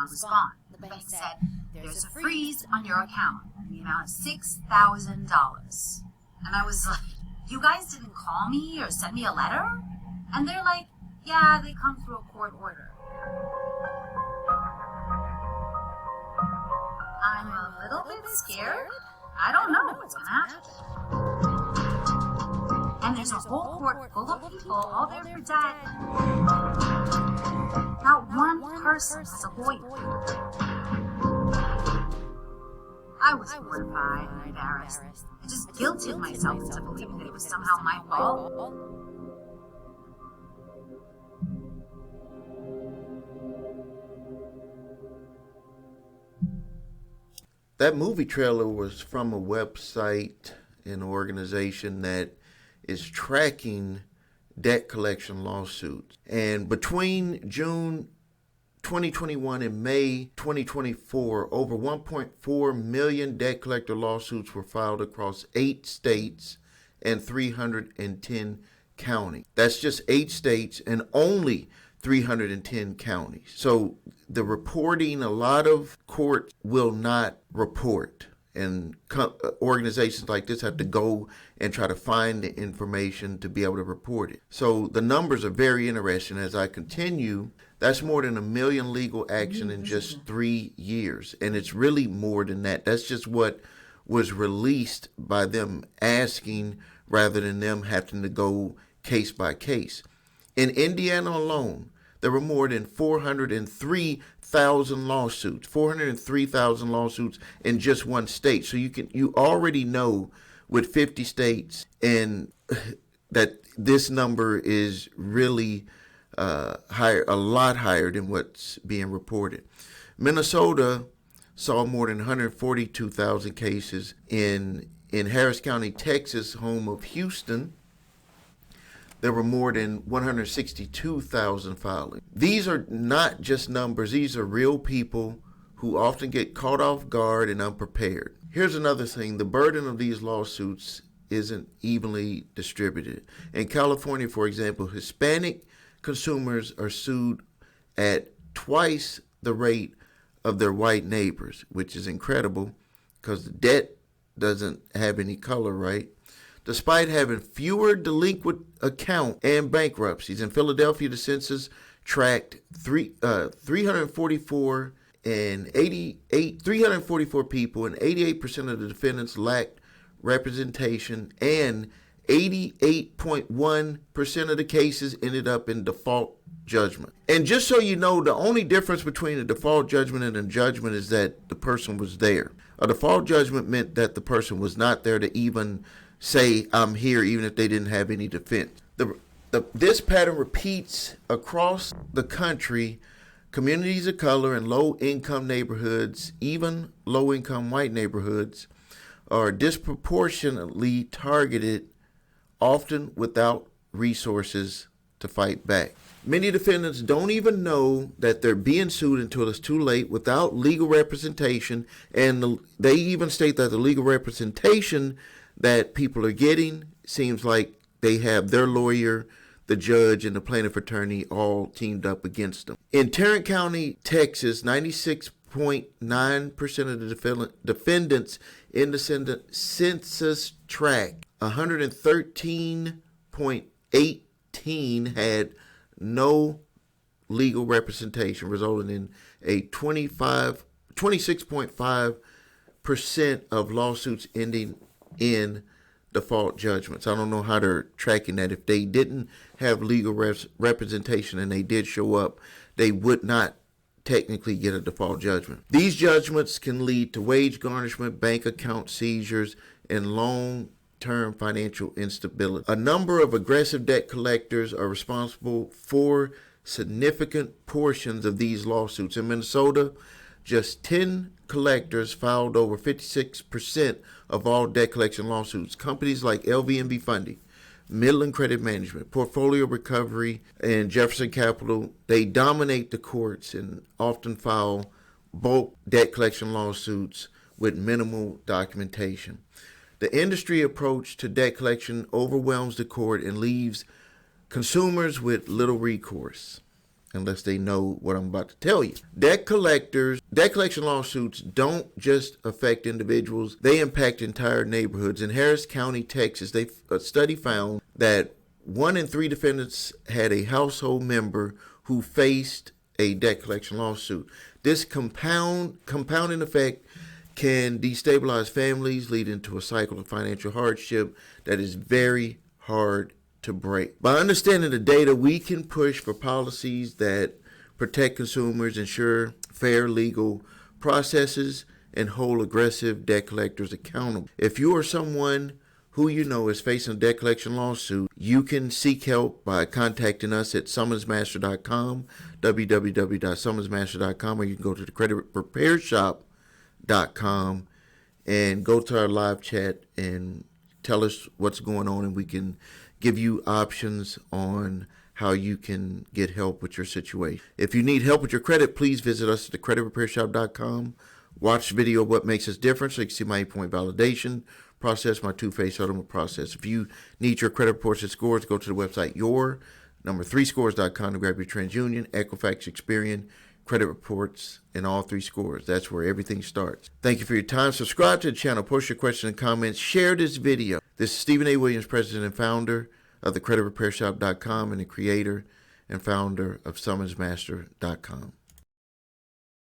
amount was gone. The bank said, there's a freeze on your account in the amount of $6,000. And I was like, you guys didn't call me or send me a letter? And they're like, yeah, they come through a court order. I'm a little bit scared. I don't know what's going to happen. And there's a whole court full of people, all there for debt. Not one person has a lawyer. I was mortified and embarrassed. I just guilted myself into believing that it was somehow my fault. That movie trailer was from a website, an organization that is tracking debt collection lawsuits. And between June 2021 and May 2024, over 1.4 million debt collector lawsuits were filed across 8 states and 310 counties. That's just 8 states and only 310 counties. So the reporting, a lot of courts will not report, and organizations like this have to go and try to find the information to be able to report it. So the numbers are very interesting. As I continue, that's more than 1 million legal action in just 3 years. And it's really more than that. That's just what was released by them asking rather than them having to go case by case. In Indiana alone, there were more than 403,000 lawsuits, 403,000 lawsuits in just one state. So you already know with 50 states and that this number is really higher, a lot higher than what's being reported. Minnesota saw more than 142,000 cases. In Harris County, Texas, home of Houston, there were more than 162,000 filings. These are not just numbers. These are real people who often get caught off guard and unprepared. Here's another thing. The burden of these lawsuits isn't evenly distributed. In California, for example, Hispanic consumers are sued at twice the rate of their white neighbors, which is incredible because the debt doesn't have any color, right? Despite having fewer delinquent account and bankruptcies. In Philadelphia, the census tracked 344 people, and 88% of the defendants lacked representation, and 88.1% of the cases ended up in default judgment. And just so you know, the only difference between a default judgment and a judgment is that the person was there. A default judgment meant that the person was not there to even say, I'm here, even if they didn't have any defense. This pattern repeats across the country. Communities of color and low-income neighborhoods, even low-income white neighborhoods, are disproportionately targeted, often without resources to fight back. Many defendants don't even know that they're being sued until it's too late without legal representation, and they even state that the legal representation that people are getting seems like they have their lawyer, the judge, and the plaintiff attorney all teamed up against them. In Tarrant County, Texas, 96.9% of the defendants in the census tract, 113.18 had no legal representation, resulting in a 26.5% of lawsuits ending in default judgments. I don't know how they're tracking that. If they didn't have legal representation and they did show up, they would not technically get a default judgment. These judgments can lead to wage garnishment, bank account seizures, and long-term financial instability. A number of aggressive debt collectors are responsible for significant portions of these lawsuits. In Minnesota, just 10 collectors filed over 56% of all debt collection lawsuits. Companies like LVNB Funding, Midland Credit Management, Portfolio Recovery, and Jefferson Capital, they dominate the courts and often file bulk debt collection lawsuits with minimal documentation. The industry approach to debt collection overwhelms the court and leaves consumers with little recourse. unless they know what I'm about to tell you. Debt collection lawsuits don't just affect individuals, they impact entire neighborhoods. In Harris County, Texas, a study found that 1 in 3 defendants had a household member who faced a debt collection lawsuit. This compounding effect can destabilize families, leading to a cycle of financial hardship that is very hard to break. By understanding the data, we can push for policies that protect consumers, ensure fair legal processes, and hold aggressive debt collectors accountable. If you or someone who you know is facing a debt collection lawsuit, you can seek help by contacting us at summonsmaster.com, www.summonsmaster.com, or you can go to the creditrepairshop.com and go to our live chat and tell us what's going on, and we can give you options on how you can get help with your situation. If you need help with your credit, please visit us at thecreditrepairshop.com. Watch the video of what makes us different so you can see my 8-point validation process, my two-phase settlement process. If you need your credit reports and scores, go to the website your3scores.com to grab your TransUnion, Equifax, Experian, credit reports, and all 3 scores. That's where everything starts. Thank you for your time. Subscribe to the channel, post your questions and comments, share this video. This is Stephen A. Williams, president and founder of thecreditrepairshop.com and the creator and founder of summonsmaster.com.